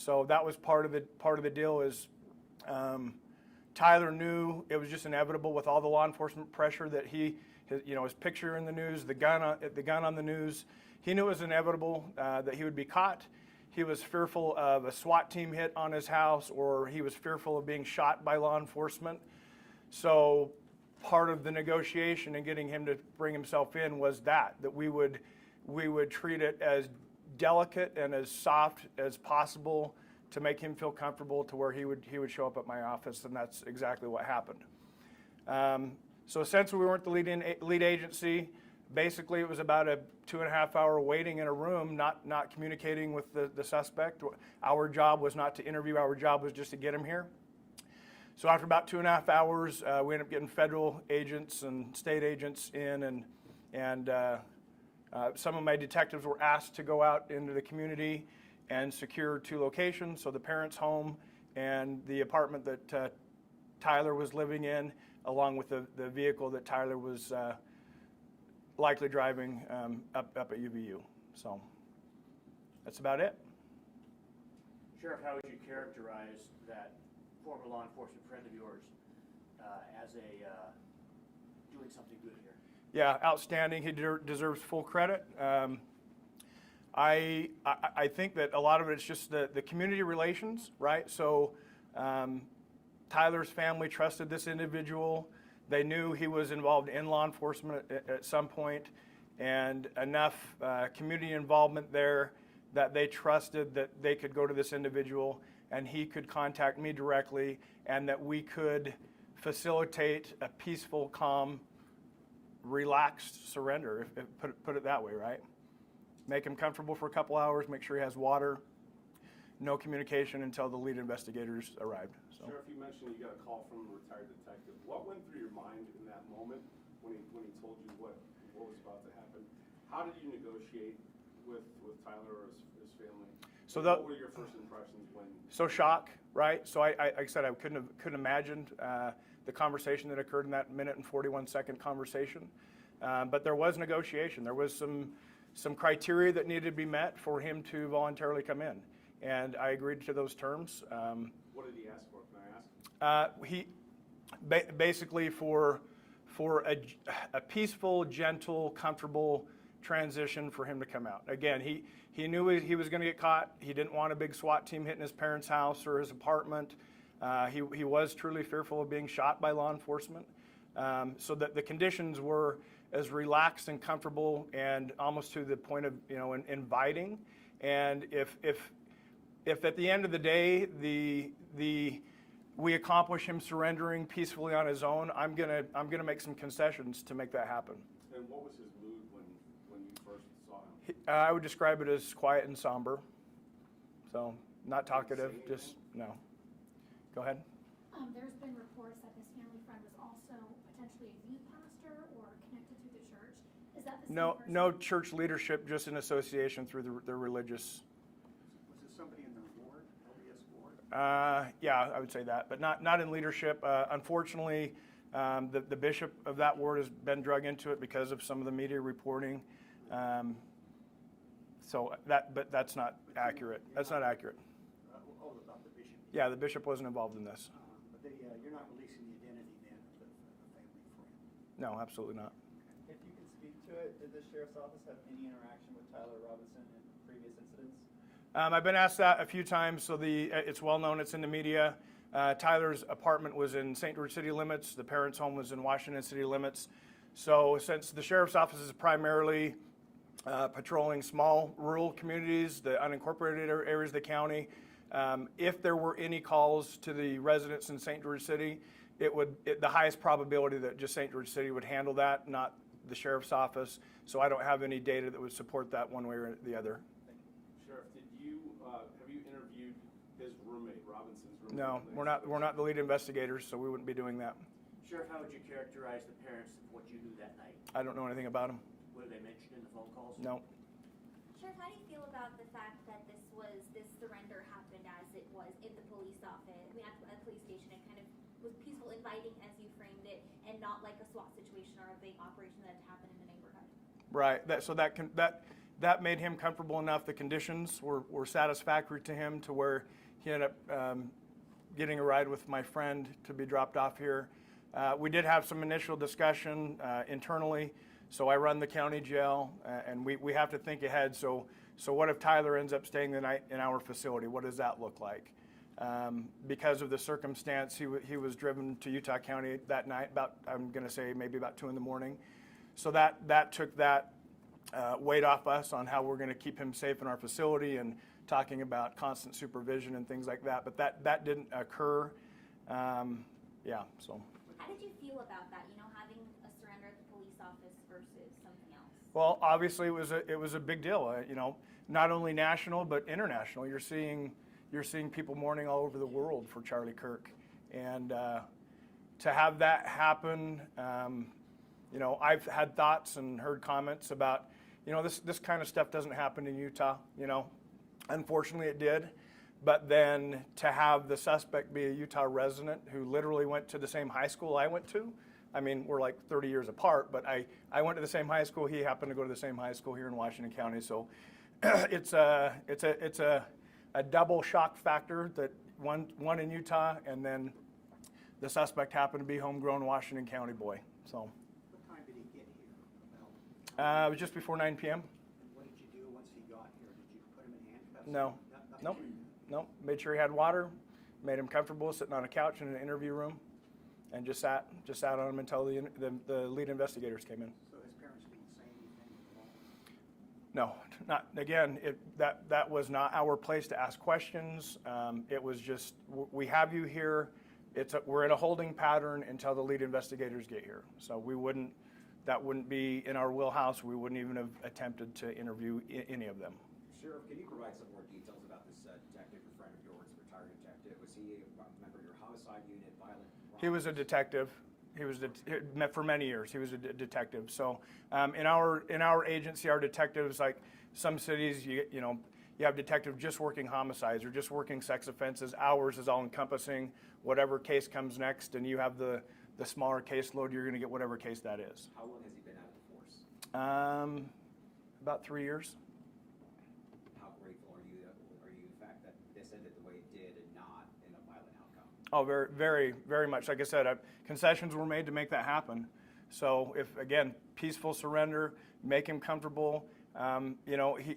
So that was part of the deal. Is Tyler knew it was just inevitable with all the law enforcement pressure that his picture in the news, the gun on the news. He knew it was inevitable that he would be caught. He was fearful of a SWAT team hit on his house, or he was fearful of being shot by law enforcement. So part of the negotiation and getting him to bring himself in was that we would treat it as delicate and as soft as possible to make him feel comfortable to where he would show up at my office, and that's exactly what happened. So since we weren't the lead agency, basically it was about a 2.5 hour waiting in a room, not communicating with the suspect. Our job was not to interview, our job was just to get him here. So after about 2.5 hours, we ended up getting federal agents and state agents in, and some of my detectives were asked to go out into the community and secure 2 locations, so the parents' home and the apartment that Tyler was living in, along with the vehicle that Tyler was likely driving up at UVU. So that's about it. Sheriff, how would you characterize that former law enforcement friend of yours as doing something good here? Yeah, outstanding. He deserves full credit. I think that a lot of it is just the community relations, right? So Tyler's family trusted this individual. They knew he was involved in law enforcement at some point, and enough community involvement there that they trusted that they could go to this individual and he could contact me directly, and that we could facilitate a peaceful, calm, relaxed surrender, put it that way, right? Make him comfortable for a couple hours, make sure he has water, no communication until the lead investigators arrived. So. Sheriff, you mentioned you got a call from a retired detective. What went through your mind in that moment when he told you what was about to happen? How did you negotiate with Tyler or his family? So what were your first impressions when? So shock, right? So like I said, I couldn't imagine the conversation that occurred in that 1:41 conversation. But there was negotiation. There was some criteria that needed to be met for him to voluntarily come in, and I agreed to those terms. What did he ask for? Can I ask? He basically for a peaceful, gentle, comfortable transition for him to come out. Again, he knew he was going to get caught. He didn't want a big SWAT team hitting his parents' house or his apartment. He was truly fearful of being shot by law enforcement. So that the conditions were as relaxed and comfortable and almost to the point of inviting. And if at the end of the day we accomplish him surrendering peacefully on his own, I'm gonna make some concessions to make that happen. And what was his mood when you first saw him? I would describe it as quiet and somber. So not talkative, just no. Go ahead. There's been reports that this family friend was also potentially a youth pastor or connected to the church. Is that the same person? No church leadership, just an association through the religious. Was it somebody in their ward, LDS ward? Yeah, I would say that, but not in leadership. Unfortunately, the bishop of that ward has been drug into it because of some of the media reporting. But that's not accurate. That's not accurate. About the bishop. Yeah, the bishop wasn't involved in this. But you're not releasing the identity then of the family friend? No, absolutely not. If you can speak to it, did the sheriff's office have any interaction with Tyler Robinson in previous incidents? I've been asked that a few times, so it's well known, it's in the media. Tyler's apartment was in St. George city limits. The parents' home was in Washington city limits. So since the sheriff's office is primarily patrolling small rural communities, the unincorporated areas of the county, if there were any calls to the residents in St. George City, the highest probability that just St. George City would handle that, not the sheriff's office. So I don't have any data that would support that one way or the other. Sheriff, have you interviewed his roommate, Robinson's roommate? No, we're not the lead investigators, so we wouldn't be doing that. Sheriff, how would you characterize the parents of what you knew that night? I don't know anything about them. Were they mentioned in the phone calls? No. Sheriff, how do you feel about the fact that this surrender happened as it was in the police office, at the police station, and kind of was peaceful, inviting as you framed it, and not like a SWAT situation or a big operation that had happened in the neighborhood? Right. that made him comfortable enough. The conditions were satisfactory to him to where he ended up getting a ride with my friend to be dropped off here. We did have some initial discussion internally. So I run the county jail, and we have to think ahead. So what if Tyler ends up staying the night in our facility? What does that look like? Because of the circumstance, he was driven to Utah County that night, I'm going to say maybe about 2 in the morning. So that took that weight off us on how we're going to keep him safe in our facility and talking about constant supervision and things like that. But that didn't occur. Yeah, so. How did you feel about that, having a surrender at the police office versus something else? Well, obviously it was a big deal. Not only national but international. You're seeing people mourning all over the world for Charlie Kirk, and to have that happen, I've had thoughts and heard comments about, this kind of stuff doesn't happen in Utah. Unfortunately, it did. But then to have the suspect be a Utah resident who literally went to the same high school I went to. I mean, we're like 30 years apart, but I went to the same high school. He happened to go to the same high school here in Washington County. So it's a double shock factor that one in Utah, and then the suspect happened to be homegrown Washington County boy. So What time did he get here? it was just before 9 p.m. What did you do once he got here? Did you put him in handcuffs? No. Nothing? Nope. Made sure he had water, made him comfortable sitting on a couch in an interview room, and just sat on him until the lead investigators came in. So his parents didn't say anything at all? No, not again. That was not our place to ask questions. It was just, we have you here. We're in a holding pattern until the lead investigators get here. So that wouldn't be in our wheelhouse. We wouldn't even have attempted to interview any of them. Sheriff, can you provide some more details about this detective, a friend of yours, retired detective? Was he a member of your homicide unit, violent crimes? He was a detective. For many years. He was a detective. So in our agency, our detectives, like some cities, you have detectives just working homicides or just working sex offenses. Ours is all-encompassing. Whatever case comes next, and you have the smaller caseload, you're going to get whatever case that is. How long has he been out of the force? About 3 years. How grateful are you the fact that this ended the way it did and not in a violent outcome? Oh, very, very, very much. Like I said, concessions were made to make that happen. So if, again, peaceful surrender, make him comfortable.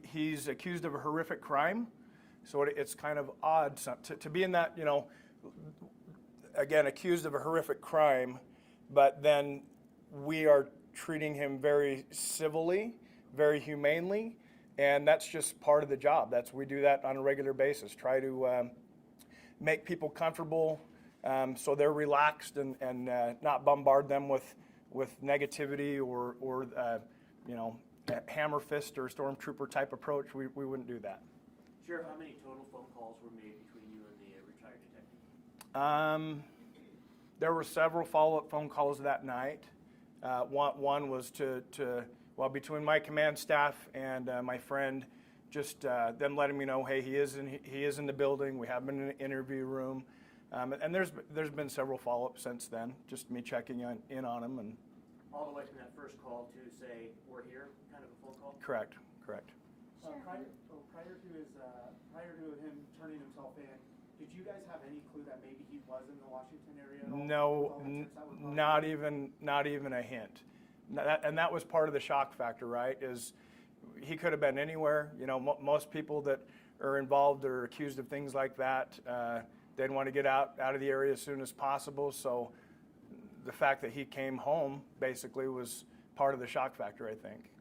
He's accused of a horrific crime. So it's kind of odd to be in that, again, accused of a horrific crime, but then we are treating him very civilly, very humanely, and that's just part of the job. We do that on a regular basis. Try to make people comfortable so they're relaxed and not bombard them with negativity or hammer fist or stormtrooper type approach. We wouldn't do that. Sheriff, how many total phone calls were made between you and the retired detective? There were several follow-up phone calls that night. One was between my command staff and my friend, just them letting me know, hey, he is in the building. We have him in an interview room, and there's been several follow-ups since then. Just me checking in on him, and All the way from that first call to say we're here, kind of a phone call. correct. Prior to him turning himself in, did you guys have any clue that maybe he was in the Washington area at all? No, not even a hint. And that was part of the shock factor, right? Is he could have been anywhere. Most people that are involved or accused of things like that, they'd want to get out of the area as soon as possible. So the fact that he came home basically was part of the shock factor, I think.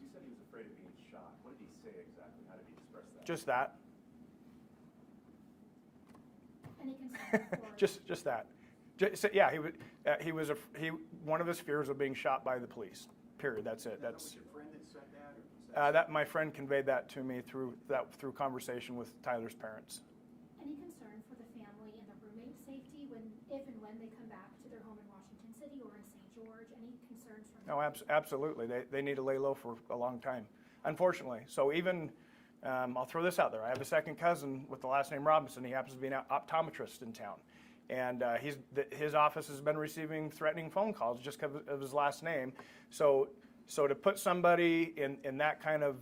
You said he was afraid of being shot. What did he say exactly? How did he express that? Just that. Any concern for? Just that. One of his fears of being shot by the police. Period. That's it. Was That's your friend that said that? Or was that that my friend conveyed that to me through conversation with Tyler's parents. Any concern for the family and the roommate's safety if and when they come back to their home in Washington City or in St. George? Any concerns from No, absolutely. They need to lay low for a long time, unfortunately. So even, I'll throw this out there. I have a second cousin with the last name Robinson. He happens to be an optometrist in town. And his office has been receiving threatening phone calls just because of his last name. So So to put somebody in that kind of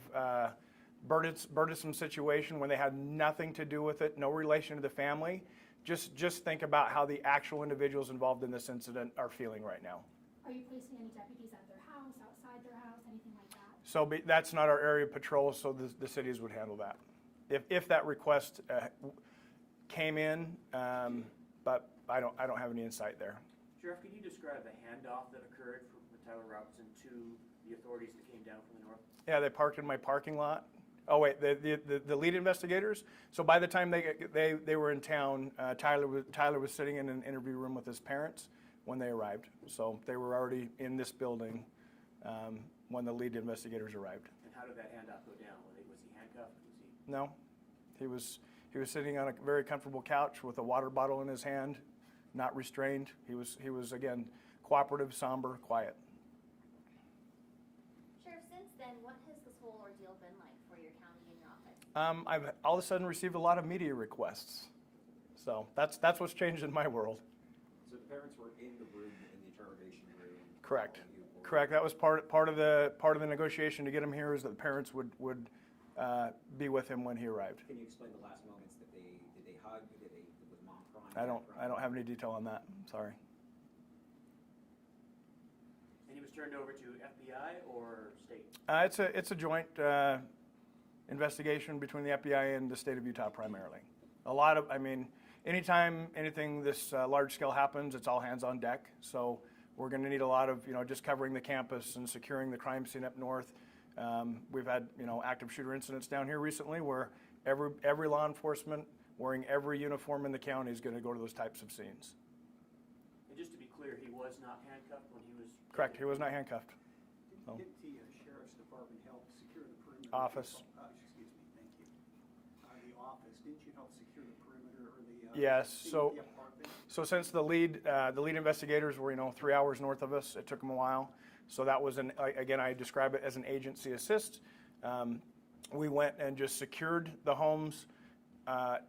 burdensome situation when they had nothing to do with it, no relation to the family, just think about how the actual individuals involved in this incident are feeling right now. Are you placing any deputies at their house, outside their house, anything like that? So that's not our area of patrol, so the cities would handle that. If that request came in, but I don't have any insight there. Sheriff, can you describe the handoff that occurred from Tyler Robinson to the authorities that came down from the north? Yeah, they parked in my parking lot. Oh wait, the lead investigators. So by the time they were in town, Tyler was sitting in an interview room with his parents when they arrived. So they were already in this building when the lead investigators arrived. And how did that handoff go down? Was he handcuffed? Was he? No, he was sitting on a very comfortable couch with a water bottle in his hand, not restrained. He was again cooperative, somber, quiet. Sheriff, since then, what has this whole ordeal been like for your county and your office? I've all of a sudden received a lot of media requests. So that's what's changed in my world. So the parents were in the room, in the interrogation room? Correct. Correct. That was part of the negotiation to get him here, is that the parents would be with him when he arrived. Can you explain the last moments that did they hug? Was mom crying? I don't have any detail on that. Sorry. And he was turned over to FBI or state? It's a joint investigation between the FBI and the state of Utah primarily. Anytime anything this large scale happens, it's all hands on deck. So we're going to need a lot of, just covering the campus and securing the crime scene up north. We've had, active shooter incidents down here recently where every law enforcement wearing every uniform in the county is going to go to those types of scenes. And just to be clear, he was not handcuffed when he was? Correct. He was not handcuffed. So. Did the Sheriff's Department help secure the perimeter? Office. Excuse me, thank you. The office, didn't you help secure the perimeter or the? Yes. the apartment? So since the lead investigators were 3 hours north of us, it took them a while. So that was again, I describe it as an agency assist. We went and just secured the homes.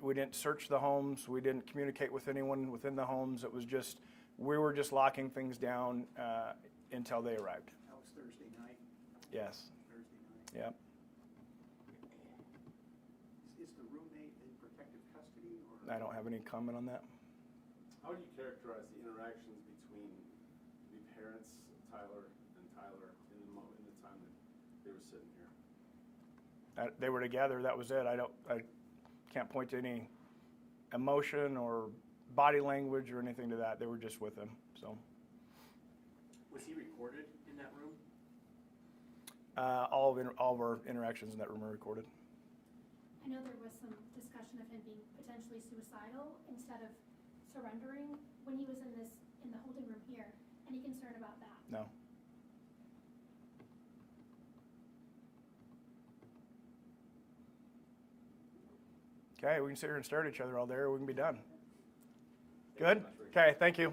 We didn't search the homes. We didn't communicate with anyone within the homes. It was just, we were just locking things down until they arrived. That was Thursday night? Yes. Thursday night. Yep. Is the roommate in protective custody or? I don't have any comment on that. How would you characterize the interactions between the parents, Tyler and Tyler, in the time that they were sitting here? They were together. That was it. I can't point to any emotion or body language or anything to that. They were just with him. So. Was he recorded in that room? All of our interactions in that room are recorded. I know there was some discussion of him being potentially suicidal instead of surrendering when he was in the holding room here. Any concern about that? No. Okay, we can sit here and stare at each other all day, or we can be done. Good? Okay, thank you.